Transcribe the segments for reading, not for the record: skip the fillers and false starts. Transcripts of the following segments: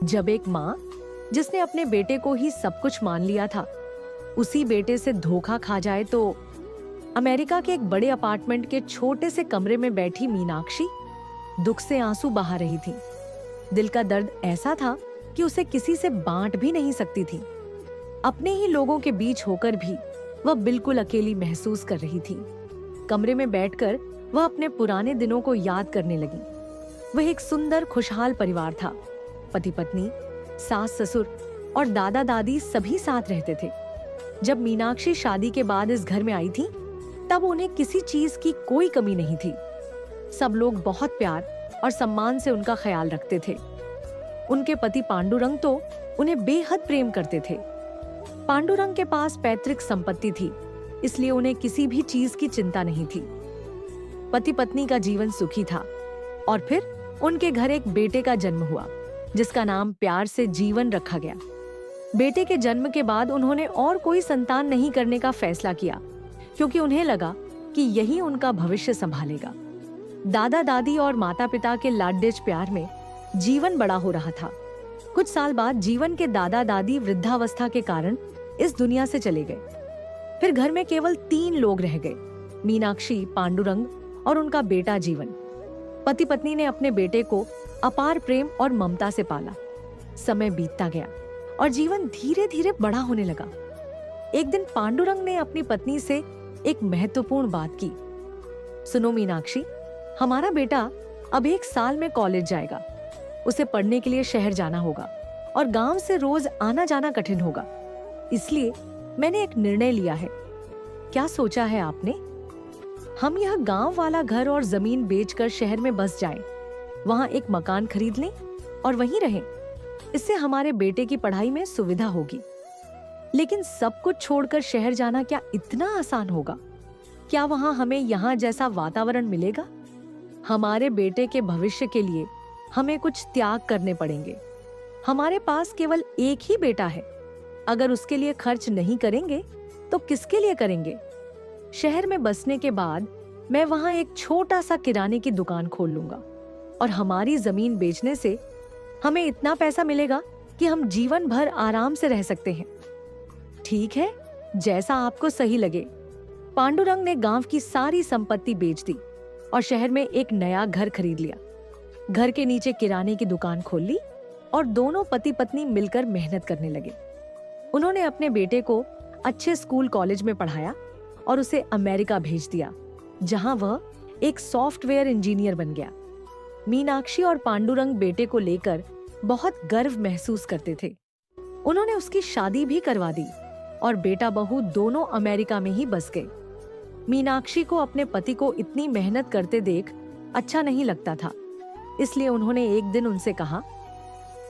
जब एक माँ, जिसने अपने बेटे को ही सब कुछ मान लिया था, उसी बेटे से धोखा खा जाए तो अमेरिका के एक बड़े अपार्टमेंट के छोटे से कमरे में बैठी मीनाक्षी दुख से आंसू बहा रही थी। दिल का दर्द ऐसा था कि उसे किसी से बांट भी नहीं सकती थी। अपने ही लोगों के बीच होकर भी वह बिल्कुल अकेली महसूस कर रही थी। कमरे में बैठकर वह अपने पुराने दिनों को याद करने लगी। वह एक सुंदर खुशहाल परिवार था। पति पत्नी, सास ससुर और दादा दादी सभी साथ रहते थे। जब मीनाक्षी शादी के बाद इस घर में आई थी, तब उन्हें किसी चीज की कोई कमी नहीं थी। सब लोग बहुत प्यार और सम्मान से उनका ख्याल रखते थे। उनके पति पांडुरंग तो उन्हें बेहद प्रेम करते थे। पांडुरंग के पास पैतृक संपत्ति थी, इसलिए उन्हें किसी भी चीज की चिंता नहीं थी। पति पत्नी का जीवन सुखी था और फिर उनके घर एक बेटे का जन्म हुआ, जिसका नाम प्यार से जीवन रखा गया। बेटे के जन्म के बाद उन्होंने और कोई संतान नहीं करने का फैसला किया, क्योंकि उन्हें लगा कि यही उनका भविष्य संभालेगा। दादा दादी और माता पिता के लाडलेच प्यार में जीवन बड़ा हो रहा था। कुछ साल बाद जीवन के दादा दादी वृद्धावस्था के कारण इस दुनिया से चले गए। फिर घर में केवल 3 लोग रह गए, मीनाक्षी, पांडुरंग और उनका बेटा जीवन। पति पत्नी ने अपने बेटे को अपार प्रेम और ममता से पाला। समय बीतता गया और जीवन धीरे धीरे बड़ा होने लगा। एक दिन पांडुरंग ने अपनी पत्नी से एक महत्वपूर्ण बात की। सुनो मीनाक्षी, हमारा बेटा अब 1 साल में कॉलेज जाएगा। उसे पढ़ने के लिए शहर जाना होगा और गांव से रोज आना जाना कठिन होगा। इसलिए मैंने एक निर्णय लिया है। क्या सोचा है आपने? हम यह गांव वाला घर और जमीन बेचकर शहर में बस जाएं, वहां एक मकान खरीद लें और वहीं रहें। इससे हमारे बेटे की पढ़ाई में सुविधा होगी। लेकिन सब कुछ छोड़कर शहर जाना क्या इतना आसान होगा? क्या वहां हमें यहाँ जैसा वातावरण मिलेगा? हमारे बेटे के भविष्य के लिए हमें कुछ त्याग करने पड़ेंगे। हमारे पास केवल एक ही बेटा है। अगर उसके लिए खर्च नहीं करेंगे तो किसके लिए करेंगे? शहर में बसने के बाद मैं वहां एक छोटा सा किराने की दुकान खोल लूंगा और हमारी जमीन बेचने से हमें इतना पैसा मिलेगा कि हम जीवन भर आराम से रह सकते हैं। ठीक है, जैसा आपको सही लगे। पांडुरंग ने गांव की सारी संपत्ति बेच दी और शहर में एक नया घर खरीद लिया। घर के नीचे किराने की दुकान खोल ली और दोनों पति पत्नी मिलकर मेहनत करने लगे। उन्होंने अपने बेटे को अच्छे स्कूल कॉलेज में पढ़ाया और उसे अमेरिका भेज दिया, जहां वह एक सॉफ्टवेयर इंजीनियर बन गया। मीनाक्षी और पांडुरंग बेटे को लेकर बहुत गर्व महसूस करते थे। उन्होंने उसकी शादी भी करवा दी और बेटा बहू दोनों अमेरिका में ही बस गए। मीनाक्षी को अपने पति को इतनी मेहनत करते देख अच्छा नहीं लगता था, इसलिए उन्होंने एक दिन उनसे कहा,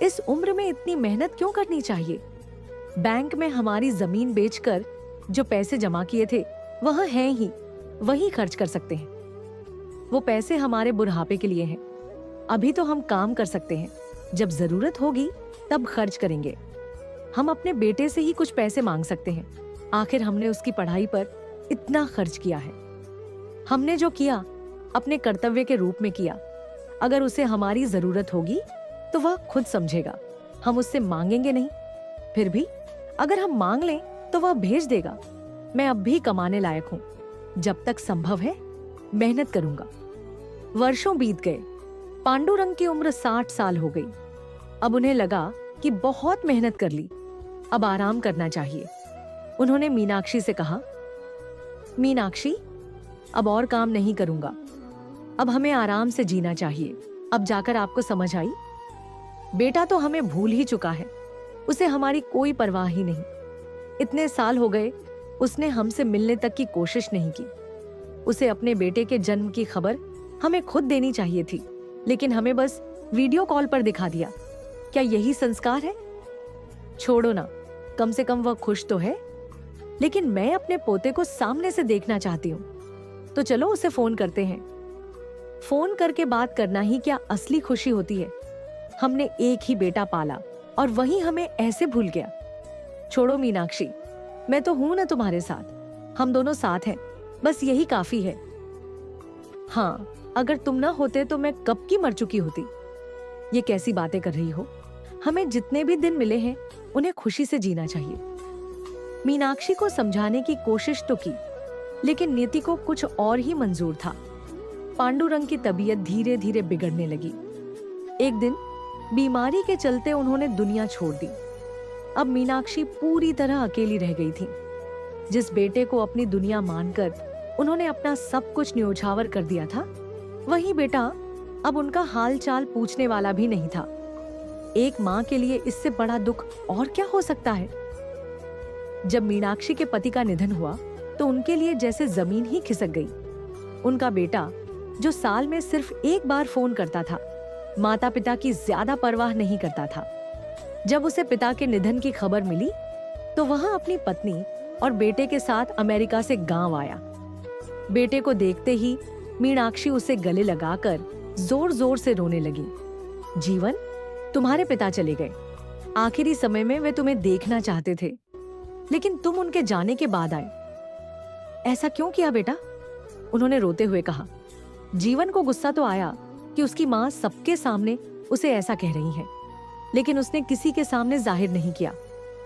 इस उम्र में इतनी मेहनत क्यों करनी चाहिए? बैंक में हमारी जमीन बेचकर जो पैसे जमा किए थे वह हैं ही, वही खर्च कर सकते हैं। वो पैसे हमारे बुढ़ापे के लिए हैं। अभी तो हम काम कर सकते हैं, जब जरूरत होगी तब खर्च करेंगे। हम अपने बेटे से ही कुछ पैसे मांग सकते हैं। आखिर हमने उसकी पढ़ाई पर इतना खर्च किया है। हमने जो किया अपने कर्तव्य के रूप में किया। अगर उसे हमारी जरूरत होगी तो वह खुद समझेगा। हम उससे मांगेंगे नहीं। फिर भी अगर हम मांग लें तो वह भेज देगा। मैं अब भी कमाने लायक हूँ। जब तक संभव है मेहनत करूंगा। वर्षों बीत गए। पांडुरंग की उम्र 60 साल हो गई। अब उन्हें लगा कि बहुत मेहनत कर ली, अब आराम करना चाहिए। उन्होंने मीनाक्षी से कहा, मीनाक्षी, अब और काम नहीं करूंगा। अब हमें आराम से जीना चाहिए। अब जाकर आपको समझ आई? बेटा तो हमें भूल ही चुका है। उसे हमारी कोई परवाह ही नहीं। इतने साल हो गए, उसने हमसे मिलने तक की कोशिश नहीं की। उसे अपने बेटे के जन्म की खबर हमें खुद देनी चाहिए थी, लेकिन हमें बस वीडियो कॉल पर दिखा दिया। क्या यही संस्कार है? छोड़ो ना, कम से कम वह खुश तो है। लेकिन मैं अपने पोते को सामने से देखना चाहती हूँ। तो चलो उसे फोन करते हैं। फोन करके बात करना ही क्या असली खुशी होती है। हमने एक ही बेटा पाला और वही हमें ऐसे भूल गया। छोड़ो मीनाक्षी, मैं तो हूं ना तुम्हारे साथ। हम दोनों साथ हैं, बस यही काफी है। हाँ, अगर तुम ना होते तो मैं कब की मर चुकी होती। ये कैसी बातें कर रही हो? हमें जितने भी दिन मिले हैं उन्हें खुशी से जीना चाहिए। मीनाक्षी को समझाने की कोशिश तो की, लेकिन नियति को कुछ और ही मंजूर था। पांडुरंग की तबीयत धीरे धीरे बिगड़ने लगी। एक दिन बीमारी के चलते उन्होंने दुनिया छोड़ दी। अब मीनाक्षी पूरी तरह अकेली रह गई थी। जिस बेटे को अपनी दुनिया मानकर उन्होंने अपना सब कुछ न्योछावर कर दिया था, वही बेटा अब उनका हाल चाल पूछने वाला भी नहीं था। एक माँ के लिए इससे बड़ा दुख और क्या हो सकता है। जब मीनाक्षी के पति का निधन हुआ तो उनके लिए जैसे जमीन ही खिसक गई। उनका बेटा, जो साल में सिर्फ एक बार फोन करता था, माता पिता की ज्यादा परवाह नहीं करता था। जब उसे पिता के निधन की खबर मिली तो वह अपनी पत्नी और बेटे के साथ अमेरिका से गांव आया। बेटे को देखते ही मीनाक्षी उसे गले लगाकर जोर जोर से रोने लगी। जीवन, तुम्हारे पिता चले गए। आखिरी समय में वे तुम्हें देखना चाहते थे, लेकिन तुम उनके जाने के बाद आए। ऐसा क्यों किया बेटा? उन्होंने रोते हुए कहा। जीवन को गुस्सा तो आया कि उसकी माँ सबके सामने उसे ऐसा कह रही है, लेकिन उसने किसी के सामने जाहिर नहीं किया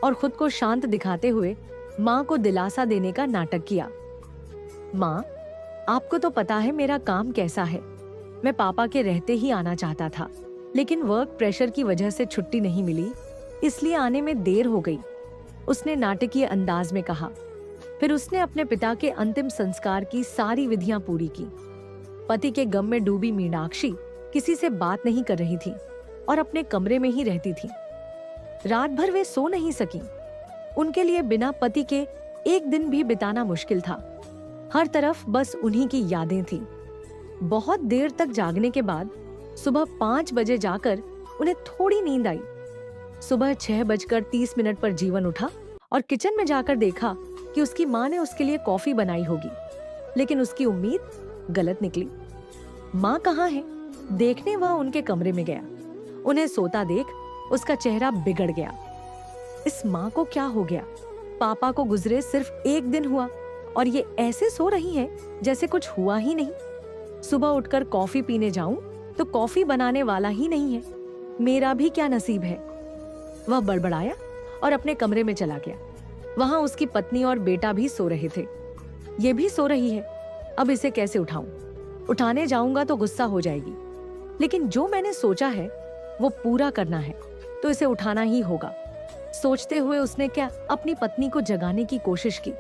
और खुद को शांत दिखाते हुए माँ को दिलासा देने का नाटक किया। माँ, आपको तो पता है मेरा काम कैसा है। मैं पापा के रहते ही आना चाहता था, लेकिन वर्क प्रेशर की वजह से छुट्टी नहीं मिली, इसलिए आने में देर हो गई, उसने नाटकीय अंदाज में कहा। फिर उसने अपने पिता के अंतिम संस्कार की सारी विधियां पूरी की। पति के गम में डूबी मीनाक्षी किसी से बात नहीं कर रही थी और अपने कमरे में ही रहती थी। रात भर वे सो नहीं सकी। उनके लिए बिना पति के एक दिन भी बिताना मुश्किल था। हर तरफ बस उन्हीं की यादें थीं। बहुत देर तक जागने के बाद सुबह 5 बजे जाकर उन्हें थोड़ी नींद आई। सुबह 6:30 पर जीवन उठा और किचन में जाकर देखा कि उसकी माँ ने उसके लिए कॉफी बनाई होगी, लेकिन उसकी उम्मीद गलत निकली। माँ कहाँ है? देखने वह उनके कमरे में गया। उन्हें सोता देख उसका चेहरा बिगड़ गया। इस माँ को क्या हो गया? पापा को गुजरे सिर्फ 1 दिन हुआ और ये ऐसे सो रही है जैसे कुछ हुआ ही नहीं। सुबह उठकर कॉफी पीने जाऊं तो कॉफी बनाने वाला ही नहीं है। मेरा भी क्या नसीब है। वह बड़बड़ाया और अपने कमरे में चला गया। वहां उसकी पत्नी और बेटा भी सो रहे थे। ये भी सो रही है। अब इसे कैसे उठाऊं? उठाने जाऊंगा तो गुस्सा हो जाएगी, लेकिन जो मैंने सोचा है वो पूरा करना है, तो इसे उठाना ही होगा। सोचते हुए उसने क्या अपनी पत्नी को जगाने की कोशिश की।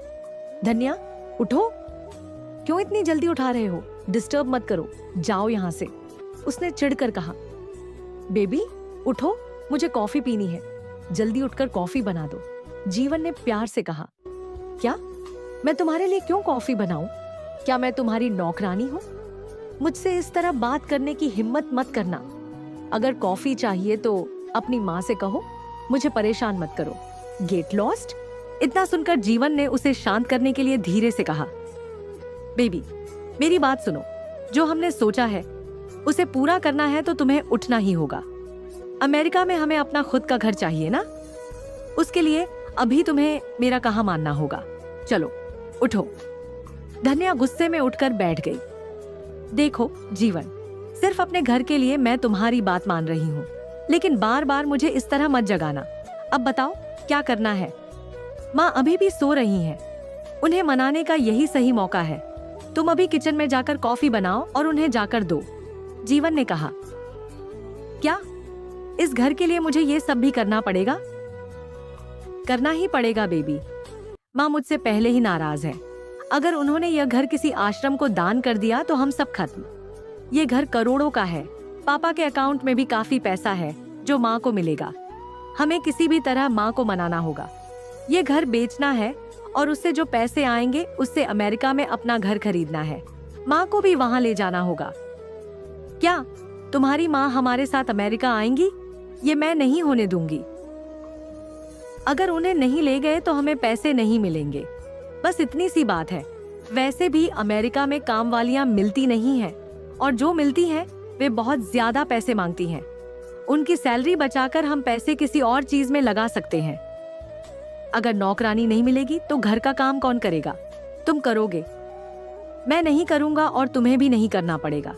धन्या, उठो। क्यों इतनी जल्दी उठा रहे हो? डिस्टर्ब मत करो, जाओ यहाँ से, उसने चिढ़कर कहा। बेबी उठो, मुझे कॉफी पीनी है, जल्दी उठकर कॉफी बना दो, जीवन ने प्यार से कहा। क्या? मैं तुम्हारे लिए क्यों कॉफी बनाऊं? क्या मैं तुम्हारी नौकरानी हूँ? मुझसे इस तरह बात करने की हिम्मत मत करना। अगर कॉफी चाहिए तो अपनी माँ से कहो, मुझे परेशान मत करो। Get lost? इतना सुनकर जीवन ने उसे शांत करने के लिए धीरे से कहा। बेबी, मेरी बात सुनो, जो हमने सोचा है उसे पूरा करना है तो तुम्हें उठना ही होगा। अमेरिका में हमें अपना खुद का घर चाहिए ना? उसके लिए अभी तुम्हें मेरा कहा मानना होगा। चलो उठो। धन्या गुस्से में उठकर बैठ गई। देखो जीवन, सिर्फ अपने घर के लिए मैं तुम्हारी बात मान रही हूँ, लेकिन बार बार मुझे इस तरह मत जगाना। अब बताओ क्या करना है? माँ अभी भी सो रही हैं, उन्हें मनाने का यही सही मौका है। तुम अभी किचन में जाकर कॉफी बनाओ और उन्हें जाकर दो, जीवन ने कहा। क्या इस घर के लिए मुझे ये सब भी करना पड़ेगा? करना ही पड़ेगा बेबी। माँ मुझसे पहले ही नाराज है। अगर उन्होंने यह घर किसी आश्रम को दान कर दिया तो हम सब खत्म। ये घर करोड़ों का है। पापा के अकाउंट में भी काफी पैसा है जो माँ को मिलेगा। हमें किसी भी तरह माँ को मनाना होगा। ये घर बेचना है और उससे जो पैसे आएंगे उससे अमेरिका में अपना घर खरीदना है। माँ को भी वहां ले जाना होगा। क्या तुम्हारी माँ हमारे साथ अमेरिका आएंगी? ये मैं नहीं होने दूंगी। अगर उन्हें नहीं ले गए तो हमें पैसे नहीं मिलेंगे, बस इतनी सी बात है। वैसे भी अमेरिका में काम वालियां मिलती नहीं हैं और जो मिलती हैं वे बहुत ज्यादा पैसे मांगती हैं। उनकी सैलरी बचाकर हम पैसे किसी और चीज में लगा सकते हैं। अगर नौकरानी नहीं मिलेगी तो घर का काम कौन करेगा? तुम करोगे। मैं नहीं करूंगा और तुम्हें भी नहीं करना पड़ेगा।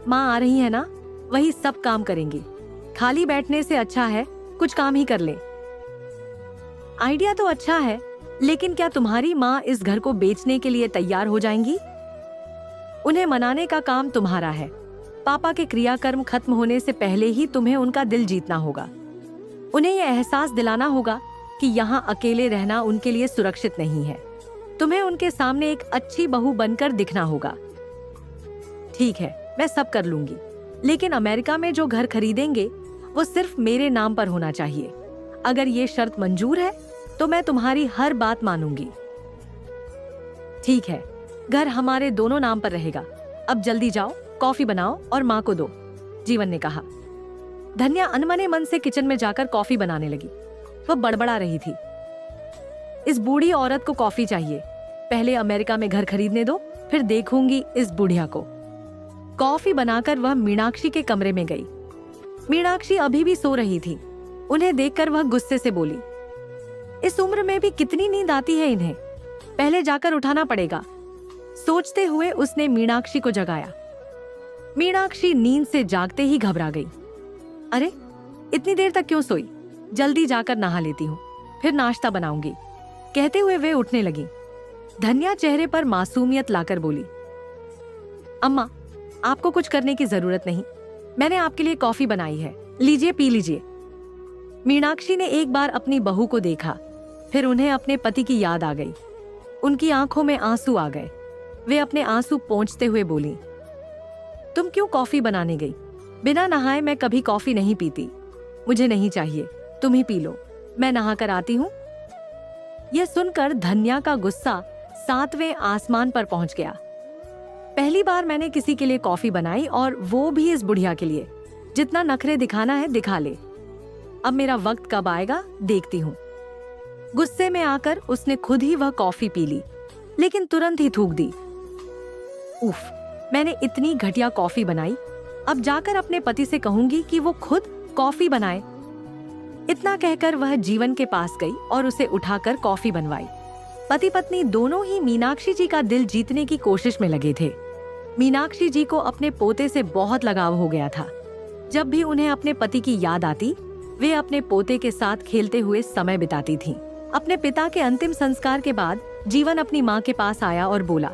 माँ आ रही है ना, वही सब काम करेंगी। खाली बैठने से अच्छा है कुछ काम ही कर ले। आइडिया तो अच्छा है, लेकिन क्या तुम्हारी माँ इस घर को बेचने के लिए तैयार हो जाएंगी? उन्हें मनाने का काम तुम्हारा है। पापा के क्रियाकर्म खत्म होने से पहले ही तुम्हें उनका दिल जीतना होगा। उन्हें यह एहसास दिलाना होगा कि यहाँ अकेले रहना उनके लिए सुरक्षित नहीं है। तुम्हें उनके सामने एक अच्छी बहू बनकर दिखना होगा। ठीक है, मैं सब कर लूंगी, लेकिन अमेरिका में जो घर खरीदेंगे वो सिर्फ मेरे नाम पर होना चाहिए। अगर ये शर्त मंजूर है तो मैं तुम्हारी हर बात मानूंगी। ठीक है, घर हमारे दोनों नाम पर रहेगा। अब जल्दी जाओ, कॉफी बनाओ और माँ को दो, जीवन ने कहा। धन्या अनमने मन से किचन में जाकर कॉफी बनाने लगी। वह बड़बड़ा रही थी, इस बूढ़ी औरत को कॉफी चाहिए। पहले अमेरिका में घर खरीदने दो, फिर देखूंगी इस बुढ़िया को। कॉफी बनाकर वह मीनाक्षी के कमरे में गई। मीनाक्षी अभी भी सो रही थी। उन्हें देखकर वह गुस्से से बोली, इस उम्र में भी कितनी नींद आती है इन्हें, पहले जाकर उठाना पड़ेगा। सोचते हुए उसने मीनाक्षी को जगाया। मीनाक्षी नींद से जागते ही घबरा गई। अरे, इतनी देर तक क्यों सोई? जल्दी जाकर नहा लेती हूँ, फिर नाश्ता बनाऊंगी, कहते हुए वे उठने लगी। धन्या चेहरे पर मासूमियत लाकर बोली, अम्मा, आपको कुछ करने की जरूरत नहीं, मैंने आपके लिए कॉफी बनाई है, लीजिए पी लीजिए। मीनाक्षी ने एक बार अपनी बहू को देखा, फिर उन्हें अपने पति की याद आ गई। उनकी आंखों में आंसू आ गए। वे अपने आंसू पोंछते हुए बोली, तुम क्यों कॉफी बनाने गई? बिना नहाए मैं कभी कॉफी नहीं पीती। मुझे नहीं चाहिए, तुम ही पी लो, मैं नहाकर आती हूँ। यह सुनकर धन्या का गुस्सा 7वें आसमान पर पहुंच गया। पहली बार मैंने किसी के लिए कॉफी बनाई, और वो भी इस बुढ़िया के लिए। जितना नखरे दिखाना है दिखा ले। अब मेरा वक्त कब आएगा देखती हूँ। गुस्से में आकर उसने खुद ही वह कॉफी पी ली, लेकिन तुरंत ही थूक दी। उफ, मैंने इतनी घटिया कॉफी बनाई, अब जाकर अपने पति से कहूंगी कि वो खुद कॉफी बनाए। इतना कहकर वह जीवन के पास गई और उसे उठाकर कॉफी बनवाई। पति पत्नी दोनों ही मीनाक्षी जी का दिल जीतने की कोशिश में लगे थे। मीनाक्षी जी को अपने पोते से बहुत लगाव हो गया था। जब भी उन्हें अपने पति की याद आती, वे अपने पोते के साथ खेलते हुए समय बिताती थीं। अपने पिता के अंतिम संस्कार के बाद जीवन अपनी माँ के पास आया और बोला,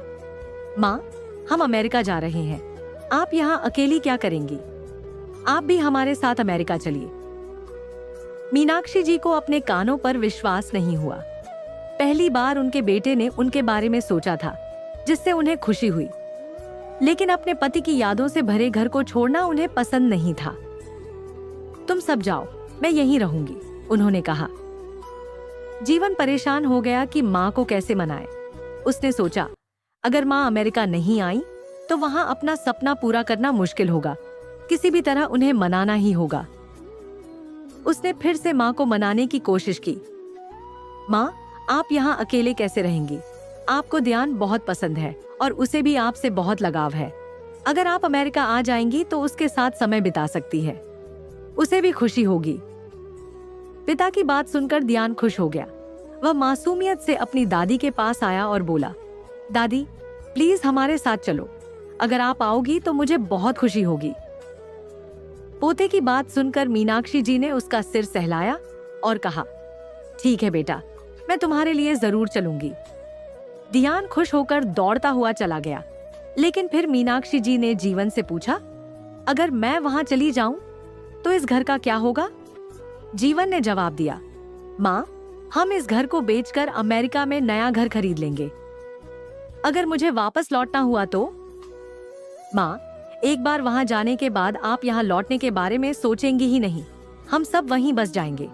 माँ, हम अमेरिका जा रहे हैं, आप यहाँ अकेली क्या करेंगी? आप भी हमारे साथ अमेरिका चलिए। मीनाक्षी जी को अपने कानों पर विश्वास नहीं हुआ। पहली बार उनके बेटे ने उनके बारे में सोचा था, जिससे उन्हें खुशी हुई, लेकिन अपने पति की यादों से भरे घर को छोड़ना उन्हें पसंद नहीं था। तुम सब जाओ, मैं यहीं रहूंगी, उन्होंने कहा। जीवन परेशान हो गया कि माँ को कैसे मनाए। उसने सोचा, अगर माँ अमेरिका नहीं आई तो वहां अपना सपना पूरा करना मुश्किल होगा। किसी भी तरह उन्हें मनाना ही होगा। उसने फिर से माँ को मनाने की कोशिश की। माँ, आप यहाँ अकेले कैसे रहेंगी? आपको ध्यान बहुत पसंद है और उसे भी आपसे बहुत लगाव है। अगर आप अमेरिका आ जाएंगी तो उसके साथ समय बिता सकती है, उसे भी खुशी होगी। पिता की बात सुनकर ध्यान खुश हो गया। वह मासूमियत से अपनी दादी के पास आया और बोला, दादी, प्लीज हमारे साथ चलो। अगर आप आओगी तो मुझे बहुत खुशी होगी। पोते की बात सुनकर मीनाक्षी जी ने उसका सिर सहलाया और कहा, ठीक है बेटा, मैं तुम्हारे लिए जरूर चलूंगी। ध्यान खुश होकर दौड़ता हुआ चला गया। लेकिन फिर मीनाक्षी जी ने जीवन से पूछा, अगर मैं वहां चली जाऊं तो इस घर का क्या होगा? जीवन ने जवाब दिया, माँ, हम इस घर को बेचकर अमेरिका में नया घर खरीद लेंगे। अगर मुझे वापस लौटना हुआ तो? माँ, एक बार वहां जाने के बाद आप यहाँ लौटने के बारे में सोचेंगी ही नहीं। हम सब वहीं बस जाएंगे।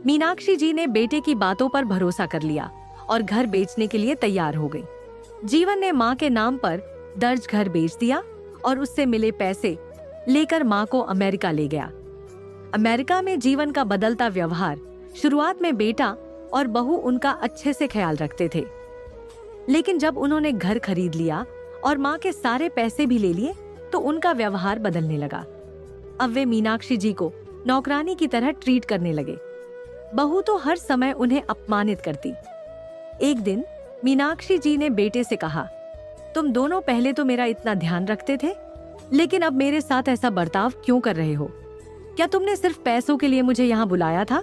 मीनाक्षी जी ने बेटे की बातों पर भरोसा कर लिया और घर बेचने के लिए तैयार हो गई। जीवन ने माँ के नाम पर दर्ज घर बेच दिया और उससे मिले पैसे लेकर माँ को अमेरिका ले गया। अमेरिका में जीवन का बदलता व्यवहार, शुरुआत में बेटा और बहू उनका अच्छे से ख्याल रखते थे, लेकिन जब उन्होंने घर खरीद लिया और माँ के सारे पैसे भी ले लिए तो उनका व्यवहार बदलने लगा। अब वे मीनाक्षी जी को नौकरानी की तरह ट्रीट करने लगे। बहू तो हर समय उन्हें अपमानित करती। एक दिन मीनाक्षी जी ने बेटे से कहा, तुम दोनों पहले तो मेरा इतना ध्यान रखते थे, लेकिन अब मेरे साथ ऐसा बर्ताव क्यों कर रहे हो? क्या तुमने सिर्फ पैसों के लिए मुझे यहाँ बुलाया था?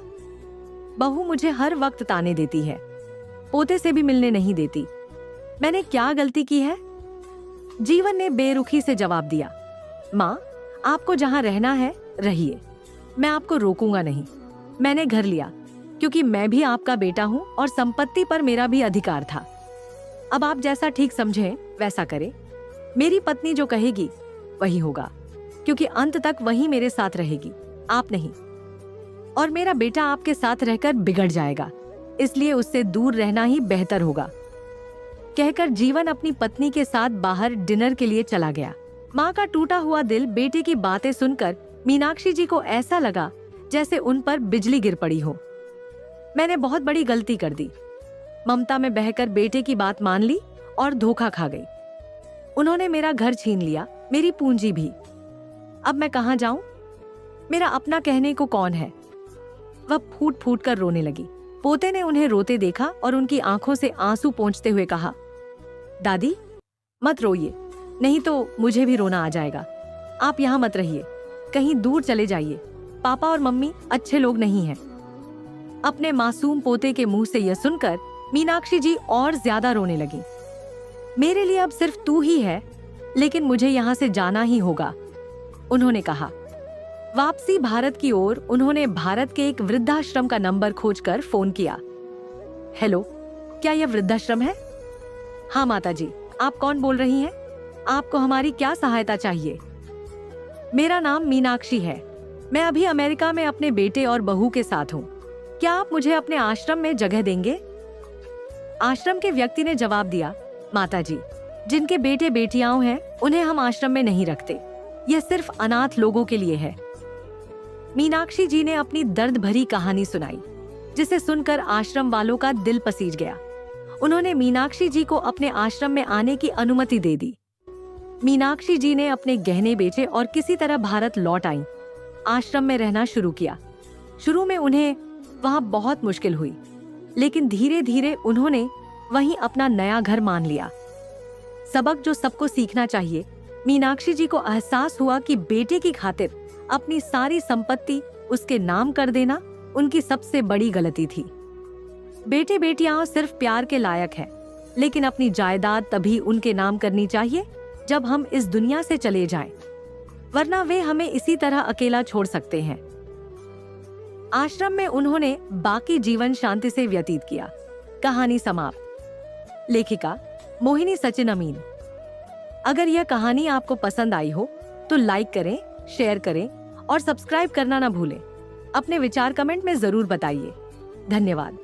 बहू मुझे हर वक्त ताने देती है, पोते से भी मिलने नहीं देती। मैंने क्या गलती की है? जीवन ने बेरुखी से जवाब दिया, माँ, आपको जहाँ रहना है रहिए, मैं आपको रोकूंगा नहीं। मैंने घर लिया क्योंकि मैं भी आपका बेटा हूँ और संपत्ति पर मेरा भी अधिकार था। अब आप जैसा ठीक समझें वैसा करें। मेरी पत्नी जो कहेगी वही होगा, क्योंकि अंत तक वही मेरे साथ रहेगी, आप नहीं। और मेरा बेटा आपके साथ रहकर बिगड़ जाएगा, इसलिए उससे दूर रहना ही बेहतर होगा। कहकर जीवन अपनी पत्नी के साथ बाहर डिनर के लिए चला गया। माँ का टूटा हुआ दिल बेटे की बातें सुनकर मीनाक्षी जी को ऐसा लगा जैसे उन पर बिजली गिर पड़ी हो। मैंने बहुत बड़ी गलती कर दी। ममता में बहकर बेटे की बात मान ली और धोखा खा गई। उन्होंने मेरा घर छीन लिया, मेरी पूंजी भी। अब मैं कहाँ जाऊं? मेरा अपना कहने को कौन है? वह फूट फूट कर रोने लगी। पोते ने उन्हें रोते देखा और उनकी आंखों से आंसू पोंछते हुए कहा, दादी मत रोइए, नहीं तो मुझे भी रोना आ जाएगा। आप यहाँ मत रहिए, कहीं दूर चले जाइए। पापा और मम्मी अच्छे लोग नहीं हैं। अपने मासूम पोते के मुंह से यह सुनकर मीनाक्षी जी और ज्यादा रोने लगी। मेरे लिए अब सिर्फ तू ही है, लेकिन मुझे यहाँ से जाना ही होगा, उन्होंने कहा। वापसी भारत की ओर उन्होंने भारत के एक वृद्धाश्रम का नंबर खोजकर फोन किया। हेलो, क्या यह वृद्धाश्रम है? हाँ माताजी, आप कौन बोल रही हैं? आपको हमारी क्या सहायता चाहिए? मेरा नाम मीनाक्षी है, मैं अभी अमेरिका में अपने बेटे और बहू के साथ हूँ। क्या आप मुझे अपने आश्रम में जगह देंगे? आश्रम के व्यक्ति ने जवाब दिया, माताजी, जिनके बेटे बेटियां हैं उन्हें हम आश्रम में नहीं रखते, यह सिर्फ अनाथ लोगों के लिए है। मीनाक्षी जी ने अपनी दर्द भरी कहानी सुनाई, जिसे सुनकर आश्रम वालों का दिल पसीज गया। उन्होंने मीनाक्षी जी को अपने आश्रम में आने की अनुमति दे दी। मीनाक्षी जी ने अपने गहने बेचे और किसी तरह भारत लौट आई। आश्रम में रहना शुरू किया। शुरू में उन्हें वहां बहुत मुश्किल हुई, लेकिन धीरे धीरे उन्होंने वहीं अपना नया घर मान लिया। सबक जो सबको सीखना चाहिए, मीनाक्षी जी को एहसास हुआ कि बेटे की खातिर अपनी सारी संपत्ति उसके नाम कर देना उनकी सबसे बड़ी गलती थी। बेटे बेटियां सिर्फ प्यार के लायक हैं, लेकिन अपनी जायदाद तभी उनके नाम करनी चाहिए जब हम इस दुनिया से चले जाएं, वरना वे हमें इसी तरह अकेला छोड़ सकते हैं। आश्रम में उन्होंने बाकी जीवन शांति से व्यतीत किया। कहानी समाप्त। लेखिका मोहिनी सचिन अमीन। अगर यह कहानी आपको पसंद आई हो तो लाइक करें, शेयर करें और सब्सक्राइब करना ना भूलें। अपने विचार कमेंट में जरूर बताइए। धन्यवाद।